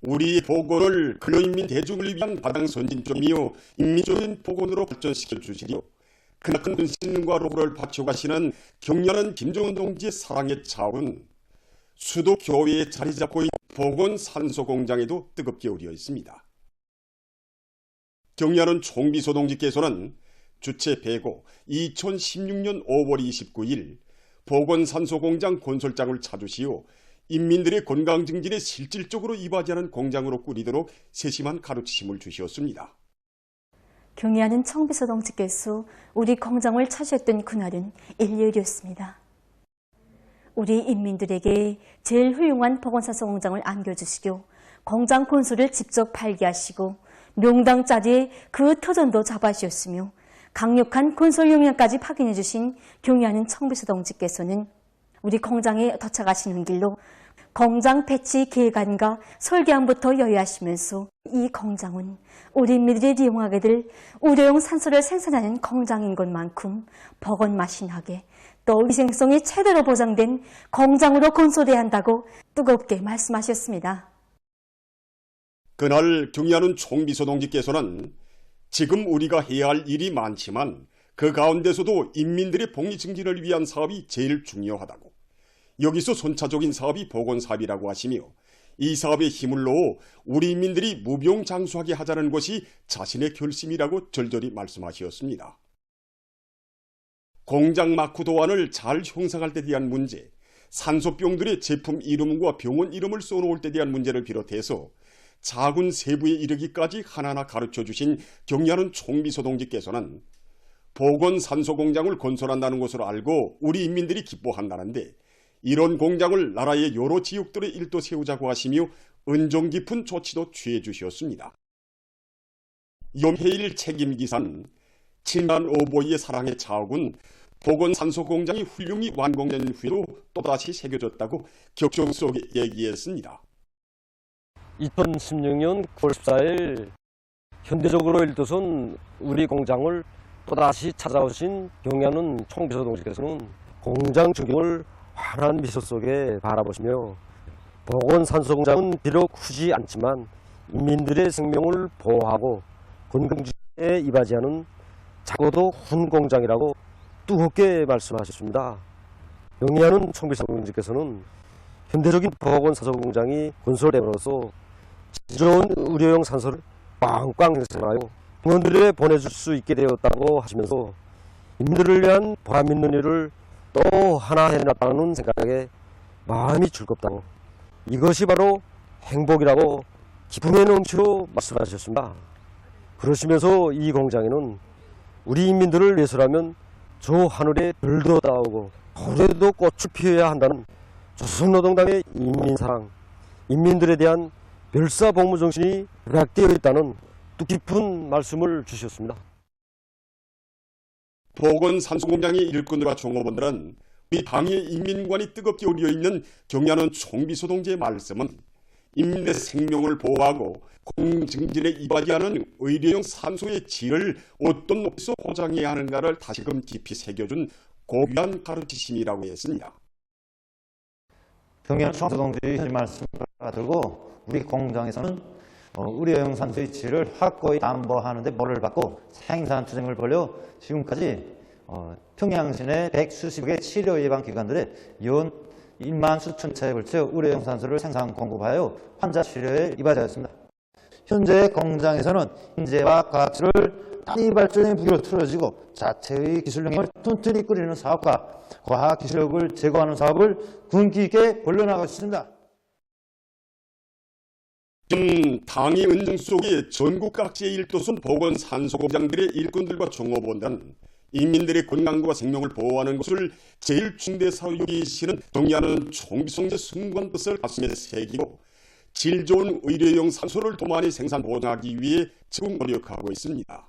우리 보건을 근로인민 대중을 위한 가장 선진적이며 인민적인 보건으로 발전시켜 주시리요. 그나큰 근신과 로고를 바쳐가시는 경려는 김정은 동지의 사랑의 자원, 수도 교외에 자리 잡고 있는 보건산소공장에도 뜨겁게 우려 있습니다. 경려는 총비서 동지께서는 주체 배고 2016년 5월 29일 보건산소공장 건설장을 찾으시어 인민들의 건강 증진에 실질적으로 이바지하는 공장으로 꾸리도록 세심한 가르치심을 주시었습니다. 경의하는 청비서 동지께서 우리 공장을 찾으셨던 그날은 일요일이었습니다. 우리 인민들에게 제일 훌륭한 보건산소 공장을 안겨주시고 공장 건설을 직접 발기하시고 명당 자리에 그 터전도 잡아주셨으며 강력한 건설 역량까지 확인해 주신 경의하는 청비서 동지께서는 우리 공장에 도착하시는 길로 공장 배치 계획안과 설계안부터 여야하시면서 이 공장은 우리 인민들이 이용하게 될 의료용 산소를 생산하는 공장인 것만큼 보건 마신하게 또 위생성이 최대로 보장된 공장으로 건설해야 한다고 뜨겁게 말씀하셨습니다. 그날 경의하는 총비서 동지께서는 지금 우리가 해야 할 일이 많지만 그 가운데서도 인민들의 복리 증진을 위한 사업이 제일 중요하다고, 여기서 선차적인 사업이 보건사업이라고 하시며 이 사업에 힘을 넣어 우리 인민들이 무병장수하게 하자는 것이 자신의 결심이라고 절절히 말씀하셨습니다. 공장 마크 도안을 잘 형성할 때 대한 문제, 산소병들의 제품 이름과 병원 이름을 써놓을 때 대한 문제를 비롯해서 작은 세부에 이르기까지 하나하나 가르쳐주신 경의하는 총비서 동지께서는 보건산소공장을 건설한다는 것을 알고 우리 인민들이 기뻐한다는데 이런 공장을 나라의 여러 지역들에 일도 세우자고 하시며 은종 깊은 조치도 취해 주셨습니다. 염해일 책임기사는 7만 오보이의 사랑의 자욱은 보건산소공장이 훌륭히 완공된 후에도 또다시 새겨졌다고 격정 속에 얘기했습니다. 2016년 9월 14일 현대적으로 일도선 우리 공장을 또다시 찾아오신 경의하는 총비서 동지께서는 공장 전경을 환한 미소 속에 바라보시며 보건산소공장은 비록 크지 않지만 인민들의 생명을 보호하고 건강지에 이바지하는 작고도 큰 공장이라고 뜨겁게 말씀하셨습니다. 경의하는 총비서 동지께서는 현대적인 보건산소공장이 건설됨으로써 질 좋은 의료용 산소를 꽝꽝 생산하여 병원들에 보내줄 수 있게 되었다고 하시면서 인민들을 위한 보람 있는 일을 또 하나 해놨다는 생각에 마음이 즐겁다고, 이것이 바로 행복이라고 기쁨의 넘치로 말씀하셨습니다. 그러시면서 이 공장에는 우리 인민들을 위해서라면 저 하늘에 별도 따오고 고래도 꽃을 피워야 한다는 조선노동당의 인민사랑, 인민들에 대한 별사복무 정신이 부각되어 있다는 뜻깊은 말씀을 주셨습니다. 보건산소공장의 일꾼들과 종업원들은 우리 당의 인민관이 뜨겁게 우려있는 경의하는 총비서 동지의 말씀은 인민의 생명을 보호하고 공증진에 이바지하는 의료용 산소의 질을 어떤 높이서 보장해야 하는가를 다시금 깊이 새겨준 고귀한 가르치심이라고 했습니다. 경의하는 총비서 동지의 말씀을 들고 우리 공장에서는 의료용 산소의 질을 확고히 담보하는 데 모를 받고 생산 투쟁을 벌여 지금까지 평양시내 100수십 개 치료 예방 기관들에 연 1만 수천 차에 걸쳐 의료용 산소를 생산 공급하여 환자 치료에 이바지하였습니다. 현재 공장에서는 인재와 과학기술을 다리 발전의 무기로 틀어지고 자체의 기술력을 튼튼히 꾸리는 사업과 과학기술력을 제고하는 사업을 군기 있게 벌려나가고 있습니다. 당의 은정 속에 전국 각지의 일도선 보건산소공장들의 일꾼들과 종업원들은 인민들의 건강과 생명을 보호하는 것을 제일 중대사로 여기시는 경의하는 총비서의 숭고한 뜻을 가슴에 새기고 질 좋은 의료용 산소를 더 많이 생산 보장하기 위해 지금 노력하고 있습니다.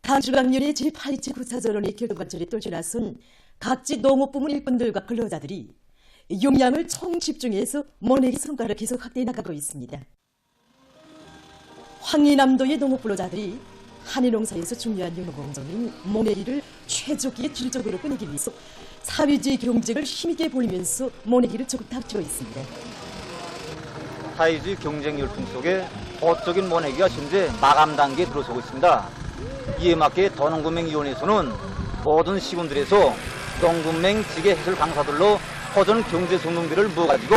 당주강렬의 제827 구사전원의 결동관철에 똘쳐나선 각지 농업부문 일꾼들과 근로자들이 용량을 총집중해서 모내기 성과를 계속 확대해 나가고 있습니다. 황해남도의 농업 근로자들이 한해농사에서 중요한 영농공정인 모내기를 최적기에 질적으로 끝내기 위해서 사회주의 경쟁을 힘있게 벌이면서 모내기를 적극 다투고 있습니다. 사회주의 경쟁 열풍 속에 법적인 모내기가 현재 마감 단계에 들어서고 있습니다. 이에 맞게 더농군맹위원회에서는 모든 시군들에서 농군맹 직계 해설 강사들로 허전 경제 선동비를 모아가지고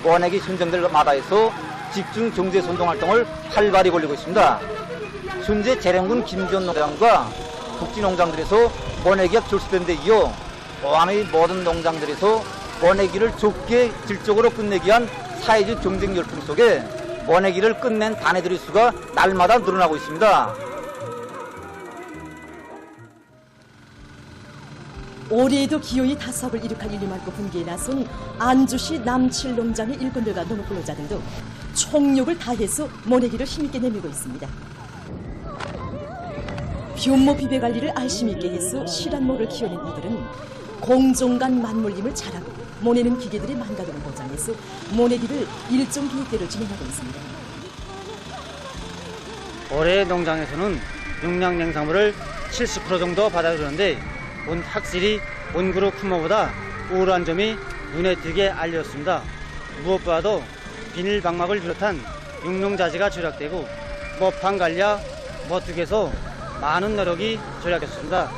모내기 현장들 마다에서 집중 경제 선동 활동을 활발히 벌이고 있습니다. 현재 재령군 김전 농장과 북지 농장들에서 모내기가 출시된 데 이어 포함의 모든 농장들에서 모내기를 좁게 질적으로 끝내기 위한 사회주의 경쟁 열풍 속에 모내기를 끝낸 단해들의 수가 날마다 늘어나고 있습니다. 올해에도 기어이 다사업을 이룩할 일이 많고 분기에 나선 안주시 남칠농장의 일꾼들과 농업 근로자들도 총력을 다해서 모내기를 힘있게 내밀고 있습니다. 변모 비배 관리를 알심 있게 해서 실한모를 키워낸 이들은 공정 간 맞물림을 잘하고 모내는 기계들의 만가동을 보장해서 모내기를 일정 계획대로 진행하고 있습니다. 올해 농장에서는 용량 냉상물을 70% 정도 받아주는데 확실히 원그룹 품목보다 우울한 점이 눈에 띄게 알렸습니다. 무엇보다도 비닐 방막을 비롯한 육농자재가 절약되고 모판 관리와 머뚝에서 많은 노력이 절약됐습니다.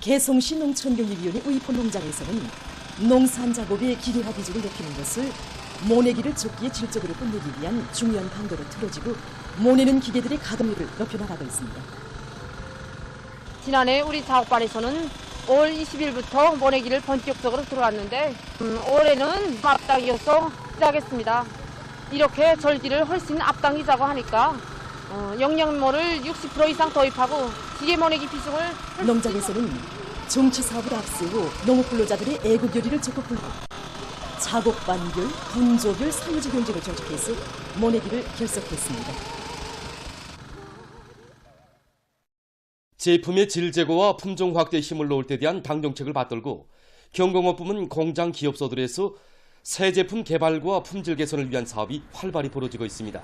개성시 농촌경리위원회 의포 농장에서는 농산 작업의 기계화 비중을 높이는 것을 모내기를 좁기에 질적으로 끝내기 위한 중요한 강도로 틀어지고 모내는 기계들의 가동률을 높여나가고 있습니다. 지난해 우리 작업반에서는 5월 20일부터 모내기를 본격적으로 들어갔는데 올해는 앞당겨서 시작했습니다. 이렇게 절기를 훨씬 앞당기자고 하니까 영양모를 60% 이상 도입하고 기계 모내기 비중을 농장에서는 정치 사업을 앞세우고 농업 근로자들의 애국 열의를 적극 불고 작업반별, 분조별 사회주 경쟁을 조직해서 모내기를 결석했습니다. 제품의 질 제고와 품종 확대에 힘을 놓을 때 대한 당정책을 받들고 경공업부문 공장 기업소들에서 새 제품 개발과 품질 개선을 위한 사업이 활발히 벌어지고 있습니다.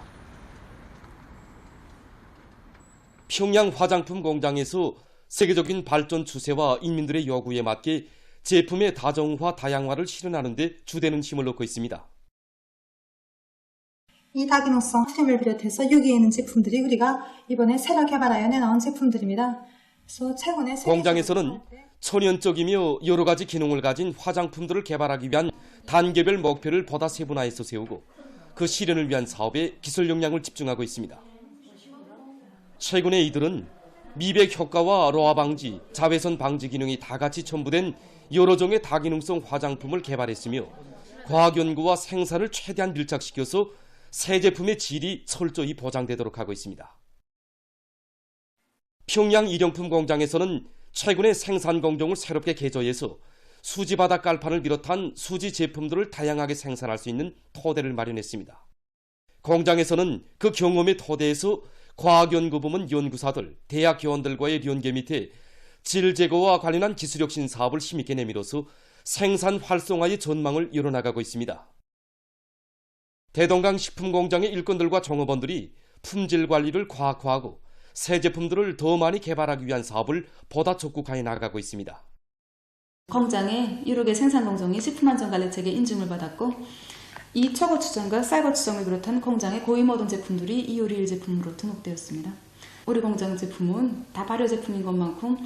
평양 화장품 공장에서 세계적인 발전 추세와 인민들의 요구에 맞게 제품의 다정화, 다양화를 실현하는 데 주되는 힘을 놓고 있습니다. 이 다기능성 트림을 비롯해서 유기있는 제품들이 우리가 이번에 새로 개발하여 내놓은 제품들입니다. 그래서 최근에 공장에서는 천연적이며 여러 가지 기능을 가진 화장품들을 개발하기 위한 단계별 목표를 보다 세분화해서 세우고 그 실현을 위한 사업에 기술 역량을 집중하고 있습니다. 최근에 이들은 미백 효과와 로화 방지, 자외선 방지 기능이 다 같이 첨부된 여러 종의 다기능성 화장품을 개발했으며 과학 연구와 생산을 최대한 밀착시켜서 새 제품의 질이 철저히 보장되도록 하고 있습니다. 평양 일용품 공장에서는 최근에 생산 공정을 새롭게 개조해서 수지 바닥 깔판을 비롯한 수지 제품들을 다양하게 생산할 수 있는 토대를 마련했습니다. 공장에서는 그 경험의 토대에서 과학연구부문 연구사들, 대학 교원들과의 연계 밑에 질 제고와 관련한 기술혁신 사업을 힘있게 내밀어서 생산 활성화의 전망을 열어나가고 있습니다. 대동강 식품공장의 일꾼들과 종업원들이 품질 관리를 과학화하고 새 제품들을 더 많이 개발하기 위한 사업을 보다 적극화해 나가고 있습니다. 공장의 여러 개 생산 공정이 식품안전관리책에 인증을 받았고 이 초고추정과 쌀고추정을 비롯한 공장의 고위 모든 제품들이 251 제품으로 등록되었습니다. 우리 공장 제품은 다 발효 제품인 것만큼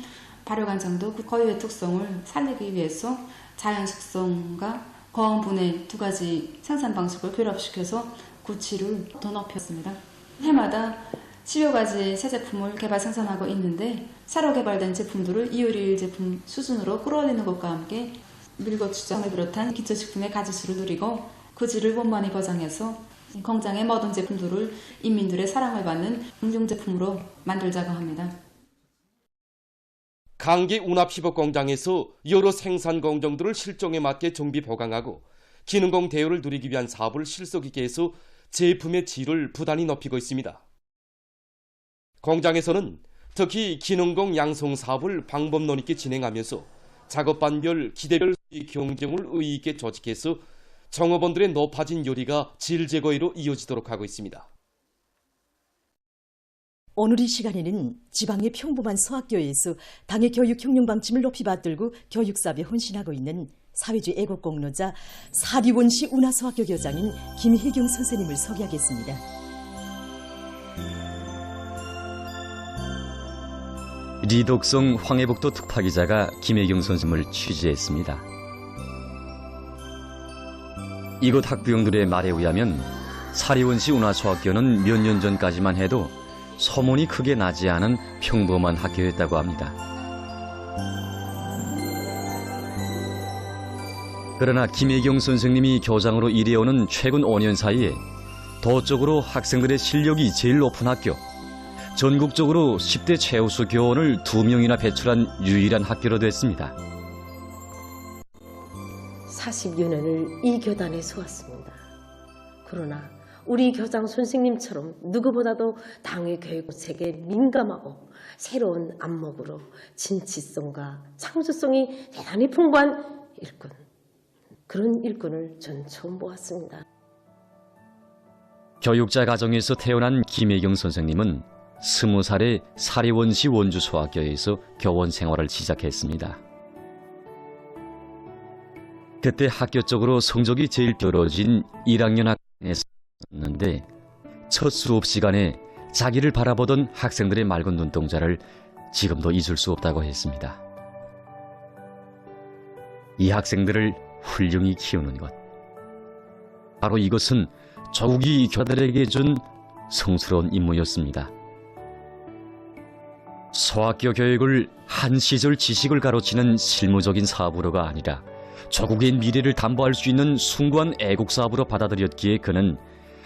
발효 관장도 그 고유의 특성을 살리기 위해서 자연 숙성과 고온 분해 두 가지 생산 방식을 결합시켜서 구치를 더 높였습니다. 해마다 10여 가지 새 제품을 개발 생산하고 있는데 새로 개발된 제품들을 251 제품 수준으로 끌어올리는 것과 함께 밀고추장을 비롯한 기초식품의 가짓수를 누리고 그 질을 원만히 보장해서 공장의 모든 제품들을 인민들의 사랑을 받는 응용제품으로 만들자고 합니다. 강계 운합15 공장에서 여러 생산 공정들을 실종에 맞게 정비 보강하고 기능공 대우를 누리기 위한 사업을 실속 있게 해서 제품의 질을 부단히 높이고 있습니다. 공장에서는 특히 기능공 양성 사업을 방법론 있게 진행하면서 작업반별, 기대별 경쟁을 의의 있게 조직해서 정업원들의 높아진 요리가 질 제거위로 이어지도록 하고 있습니다. 오늘 이 시간에는 지방의 평범한 소학교에서 당의 교육 혁명 방침을 높이 받들고 교육사업에 헌신하고 있는 사회주의 애국공로자 사리원시 운하소학교 교장인 김혜경 선생님을 소개하겠습니다. 리독성 황해북도 특파기자가 김혜경 선생님을 취재했습니다. 이곳 학부형들의 말에 의하면 사리원시 운하소학교는 몇 년 전까지만 해도 소문이 크게 나지 않은 평범한 학교였다고 합니다. 그러나 김혜경 선생님이 교장으로 일해오는 최근 5년 사이에 도적으로 학생들의 실력이 제일 높은 학교, 전국적으로 10대 최우수 교원을 2명이나 배출한 유일한 학교로 됐습니다. 40여 년을 이 교단에 서왔습니다. 그러나 우리 교장 선생님처럼 누구보다도 당의 교육 세계에 민감하고 새로운 안목으로 진취성과 창조성이 대단히 풍부한 일꾼, 그런 일꾼을 전 처음 보았습니다. 교육자 가정에서 태어난 김혜경 선생님은 20살에 사리원시 원주소학교에서 교원 생활을 시작했습니다. 그때 학교적으로 성적이 제일 떨어진 1학년 학생이었는데 첫 수업 시간에 자기를 바라보던 학생들의 맑은 눈동자를 지금도 잊을 수 없다고 했습니다. 이 학생들을 훌륭히 키우는 것, 바로 이것은 조국이 교사들에게 준 성스러운 임무였습니다. 소학교 교육을 한 시절 지식을 가로치는 실무적인 사업으로가 아니라 조국의 미래를 담보할 수 있는 숭고한 애국사업으로 받아들였기에 그는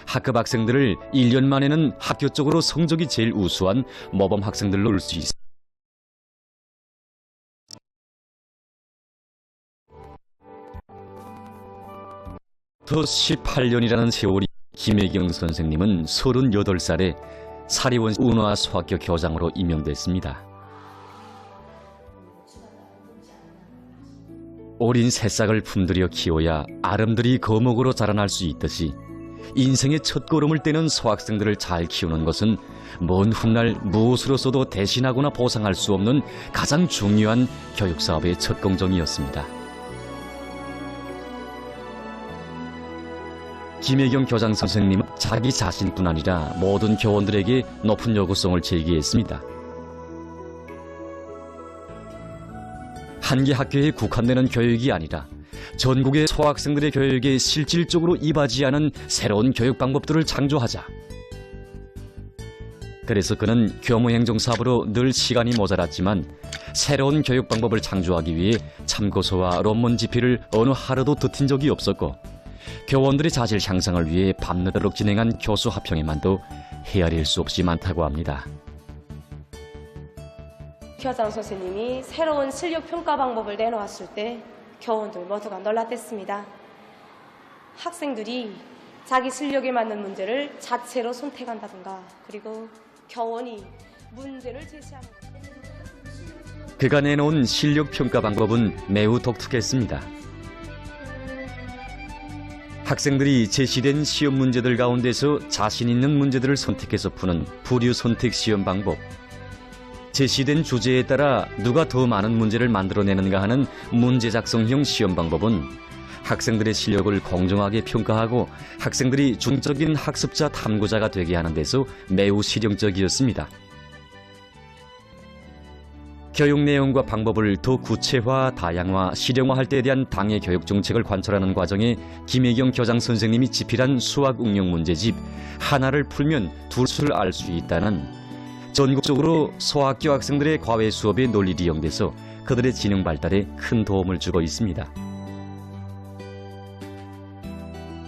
학급 학생들을 1년 만에는 학교적으로 성적이 제일 우수한 모범 학생들로 올 수 있습니다. 더 18년이라는 세월이 김혜경 선생님은 38살에 사리원 운하소학교 교장으로 임명됐습니다. 어린 새싹을 품들여 키워야 아름드리 거목으로 자라날 수 있듯이 인생의 첫 걸음을 떼는 소학생들을 잘 키우는 것은 먼 훗날 무엇으로서도 대신하거나 보상할 수 없는 가장 중요한 교육사업의 첫 공정이었습니다. 김혜경 교장 선생님은 자기 자신뿐 아니라 모든 교원들에게 높은 요구성을 제기했습니다. 한 개 학교에 국한되는 교육이 아니라 전국의 소학생들의 교육에 실질적으로 이바지하는 새로운 교육 방법들을 창조하자. 그래서 그는 교무행정사업으로 늘 시간이 모자랐지만 새로운 교육 방법을 창조하기 위해 참고서와 논문 집필을 어느 하루도 더딘 적이 없었고 교원들의 자질 향상을 위해 밤늦도록 진행한 교수 합평에만도 헤아릴 수 없이 많다고 합니다. 교장 선생님이 새로운 실력 평가 방법을 내놓았을 때 교원들 모두가 놀랐댔습니다. 학생들이 자기 실력에 맞는 문제를 자체로 선택한다든가 그리고 교원이 문제를 제시하는 그가 내놓은 실력 평가 방법은 매우 독특했습니다. 학생들이 제시된 시험 문제들 가운데서 자신 있는 문제들을 선택해서 푸는 부류 선택 시험 방법, 제시된 주제에 따라 누가 더 많은 문제를 만들어내는가 하는 문제 작성형 시험 방법은 학생들의 실력을 공정하게 평가하고 학생들이 중적인 학습자 탐구자가 되게 하는 데서 매우 실용적이었습니다. 교육 내용과 방법을 더 구체화, 다양화, 실용화할 때에 대한 당의 교육 정책을 관철하는 과정에 김혜경 교장 선생님이 집필한 수학 응용 문제집 하나를 풀면 둘을 알 수 있다는 전국적으로 소학교 학생들의 과외 수업에 널리 이용돼서 그들의 지능 발달에 큰 도움을 주고 있습니다.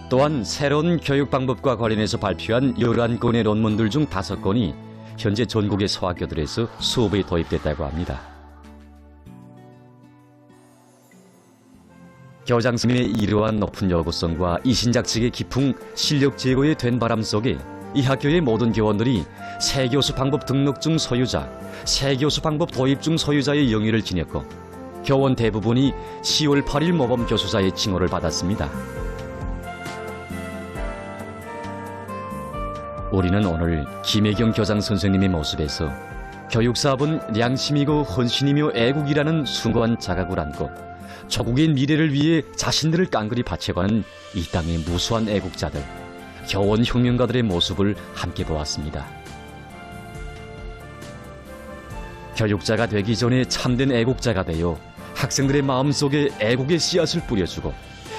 또한 새로운 교육 방법과 관련해서 발표한 11건의 논문들 중 5건이 현재 전국의 소학교들에서 수업에 도입됐다고 합니다. 교장 선생님의 이러한 높은 요구성과 이신작직의 깊은 실력 제고에 된 바람 속에 이 학교의 모든 교원들이 새 교수 방법 등록증 소유자, 새 교수 방법 도입증 소유자의 영예를 지녔고 교원 대부분이 10월 8일 모범 교수자의 칭호를 받았습니다. 우리는 오늘 김혜경 교장 선생님의 모습에서 교육사업은 양심이고 헌신이며 애국이라는 숭고한 자각을 안고 조국의 미래를 위해 자신들을 깡그리 바쳐가는 이 땅의 무수한 애국자들, 교원 혁명가들의 모습을 함께 보았습니다. 교육자가 되기 전에 참된 애국자가 되어 학생들의 마음속에 애국의 씨앗을 뿌려주고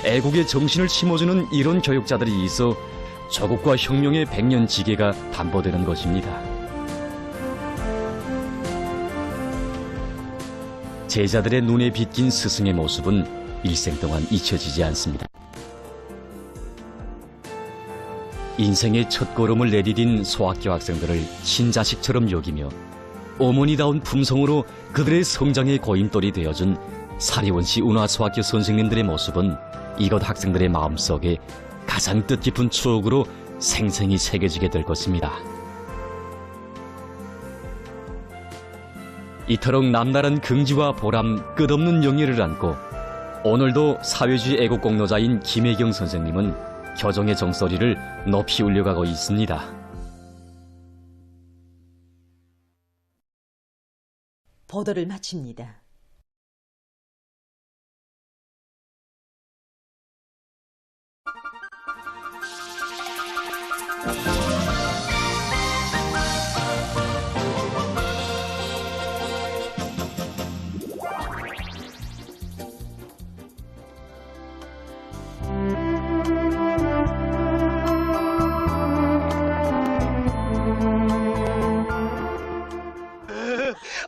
애국의 정신을 심어주는 이런 교육자들이 있어 조국과 혁명의 백년지계가 담보되는 것입니다. 제자들의 눈에 빗긴 스승의 모습은 일생 동안 잊혀지지 않습니다. 인생의 첫 걸음을 내디딘 소학교 학생들을 친자식처럼 여기며 어머니다운 품성으로 그들의 성장의 고인돌이 되어준 사리원시 운하소학교 선생님들의 모습은 이곳 학생들의 마음속에 가장 뜻깊은 추억으로 생생히 새겨지게 될 것입니다. 이토록 남다른 긍지와 보람, 끝없는 영예를 안고 오늘도 사회주의 애국공로자인 김혜경 선생님은 교정의 종소리를 높이 울려가고 있습니다. 보도를 마칩니다.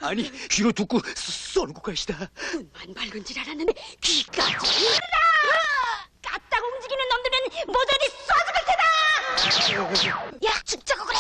아니 귀로 듣고 쏘는 것이다. 눈만 밝은 줄 알았는데 귀까지. 까딱 움직이는 놈들은 모조리 쏴 죽을 테다. 야, 죽자고 그래.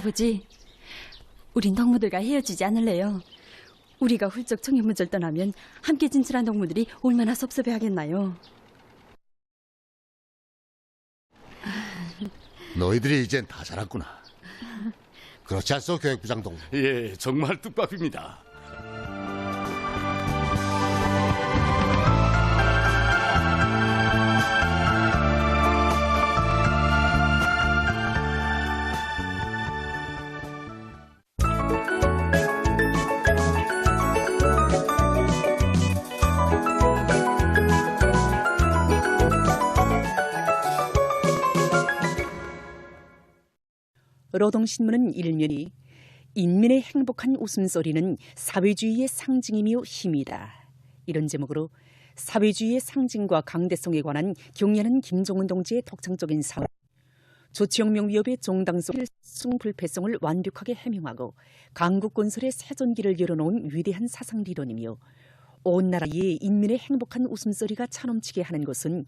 아버지, 우린 동무들과 헤어지지 않을래요. 우리가 훌쩍 청년문절 떠나면 함께 진출한 동무들이 얼마나 섭섭해하겠나요. 너희들이 이젠 다 자랐구나. 그렇지 않소, 교육부장 동무? 예, 정말 뜻밖입니다. 노동신문은 일면이 인민의 행복한 웃음소리는 사회주의의 상징이며 힘이다. 이런 제목으로 사회주의의 상징과 강대성에 관한 경례하는 김정은 동지의 독창적인 사원, 조치혁명 위협의 종당성 필승 불패성을 완벽하게 해명하고 강국 건설의 새전기를 열어놓은 위대한 사상리론이며 온 나라의 인민의 행복한 웃음소리가 차넘치게 하는 것은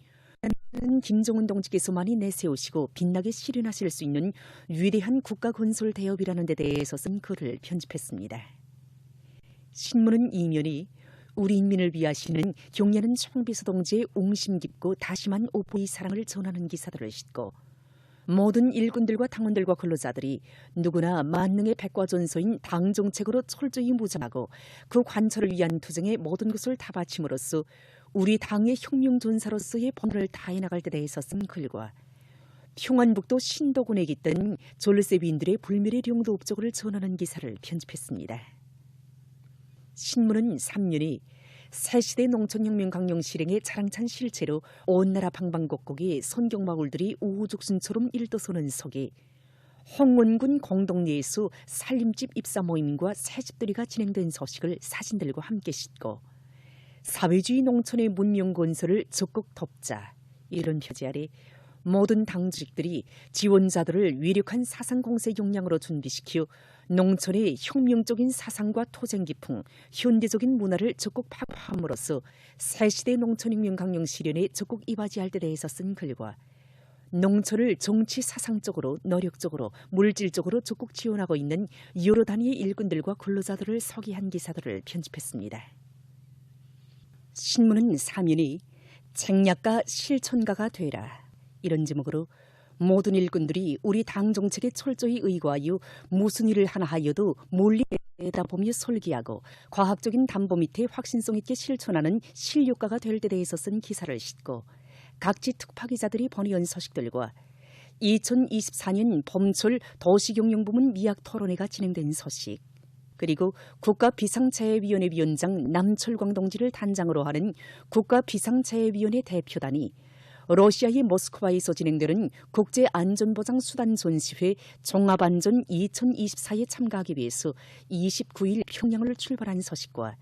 김정은 동지께서만이 내세우시고 빛나게 실현하실 수 있는 위대한 국가건설 대업이라는 데 대해서 쓴 글을 편집했습니다. 신문은 이면이 우리 인민을 위하시는 경례하는 총비서 동지의 옹심 깊고 다심한 오포의 사랑을 전하는 기사들을 싣고 모든 일꾼들과 당원들과 근로자들이 누구나 만능의 백과전소인 당 정책으로 철저히 무장하고 그 관철을 위한 투쟁에 모든 것을 다 바침으로써 우리 당의 혁명전사로서의 본분을 다해 나갈 때 대해서 쓴 글과 평안북도 신도군에 깃든 졸세비인들의 불멸의 용도 업적을 전하는 기사를 편집했습니다. 신문은 3년이 새시대 농촌혁명 강령 실행의 자랑찬 실체로 온 나라 방방곡곡에 선경마을들이 우후죽순처럼 일도서는 속에 홍원군 공동리에서 살림집 입사 모임과 새집들이가 진행된 소식을 사진들과 함께 싣고 사회주의 농촌의 문명 건설을 적극 돕자 이런 표지 아래 모든 당직들이 지원자들을 위력한 사상 공세 역량으로 준비시켜 농촌의 혁명적인 사상과 토쟁 기풍, 현대적인 문화를 적극 파괴함으로써 새시대 농촌혁명 강령 실현에 적극 이바지할 때 대해서 쓴 글과 농촌을 정치 사상적으로, 노력적으로, 물질적으로 적극 지원하고 있는 여러 단위의 일꾼들과 근로자들을 소개한 기사들을 편집했습니다. 신문은 사면이 책략가 실천가가 되라 이런 제목으로 모든 일꾼들이 우리 당 정책에 철저히 의거하여 무슨 일을 하나 하여도 멀리 내다보며 설계하고 과학적인 담보 밑에 확신성 있게 실천하는 실력가가 될 때 대해서 쓴 기사를 싣고 각지 특파기자들이 번의한 소식들과 2024년 봄철 도시경영부문 미약 토론회가 진행된 소식, 그리고 국가비상재해위원회 위원장 남철광 동지를 단장으로 하는 국가비상재해위원회 대표단이 러시아의 모스크바에서 진행되는 국제안전보장수단 전시회 종합안전 2024에 참가하기 위해서 29일 평양을 출발한 소식과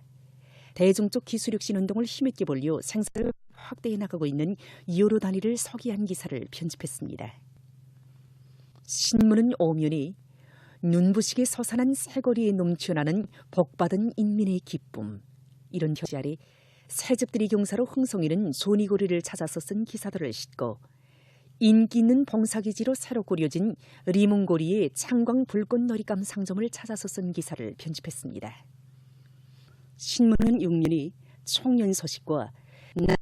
대중적 기술혁신 운동을 힘있게 벌려 생사를 확대해 나가고 있는 여러 단위를 소개한 기사를 편집했습니다. 신문은 오면이 눈부시게 솟아난 새거리에 넘쳐나는 복받은 인민의 기쁨 이런 표지 아래 새집들이 경사로 흥성이는 소니고리를 찾아서 쓴 기사들을 싣고 인기 있는 봉사기지로 새로 꾸려진 리문고리의 창광 불꽃놀이감 상점을 찾아서 쓴 기사를 편집했습니다. 신문은 6년이 청년 소식과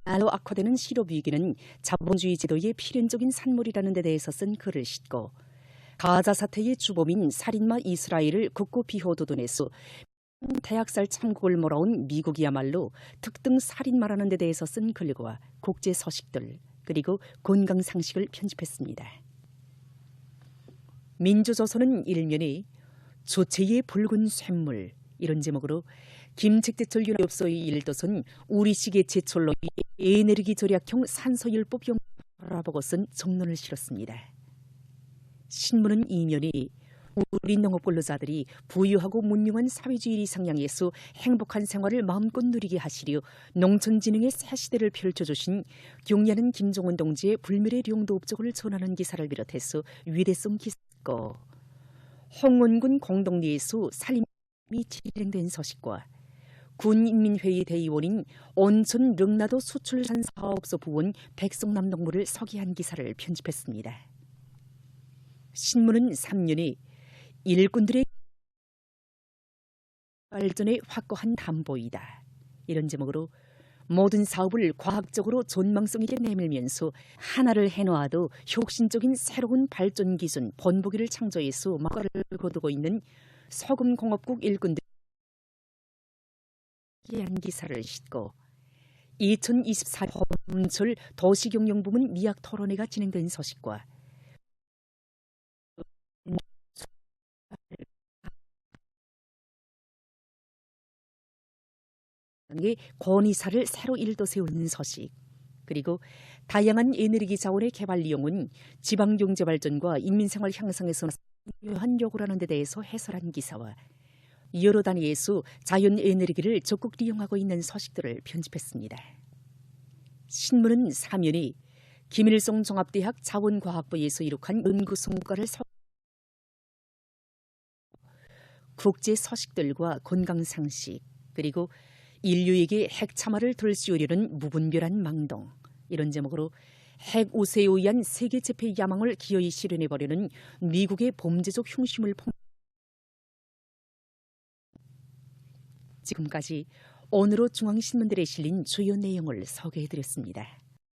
날로 악화되는 실업위기는 자본주의 제도의 필연적인 산물이라는 데 대해서 쓴 글을 싣고 가자 사태의 주범인 살인마 이스라엘을 극구 비호도돈에서 대학살 참국을 몰아온 미국이야말로 특등 살인마라는 데 대해서 쓴 글과 국제 소식들 그리고 건강상식을 편집했습니다. 민주조선은 일면에 조체의 붉은 쇳물 이런 제목으로 김책제철 윤업소의 일도선 우리식의 제철로 에너지 절약형 산소율법 연구라보고 쓴 정론을 실었습니다. 신문은 이면이 우리 농업 근로자들이 부유하고 문명한 사회주의 상향에서 행복한 생활을 마음껏 누리게 하시려 농촌진흥의 새 시대를 펼쳐주신 경야는 김종원 동지의 불멸의 용도 업적을 전하는 기사를 비롯해서 위대성 기사고 홍원군 공동리에서 살림이 진행된 소식과 군인민회의 대의원인 온천 릉나도 수출산 사업소 부원 백성남 농부를 소개한 기사를 편집했습니다. 신문은 3년에 일꾼들의 발전에 확고한 담보이다. 이런 제목으로 모든 사업을 과학적으로 전망성 있게 내밀면서 하나를 해놓아도 혁신적인 새로운 발전 기준 본보기를 창조해서 막가를 거두고 있는 소금공업국 일꾼들이 한 기사를 싣고 2024년 봄철 도시경영부문 미약 토론회가 진행된 소식과 권위사를 새로 일도 세우는 소식, 그리고 다양한 에너지 자원의 개발 이용은 지방경제 발전과 인민생활 향상에서 중요한 요구라는 데 대해서 해설한 기사와 여러 단위에서 자연 에너지를 적극 이용하고 있는 소식들을 편집했습니다. 신문은 사면이 김일성 종합대학 자원과학부에서 이룩한 연구 성과를 국제 소식들과 건강상식, 그리고 인류에게 핵 참화를 들씌우려는 무분별한 망동 이런 제목으로 핵 우세에 의한 세계 재패 야망을 기어이 실현해보려는 미국의 범죄적 흉심을 지금까지 오늘의 중앙신문들에 실린 주요 내용을 소개해드렸습니다.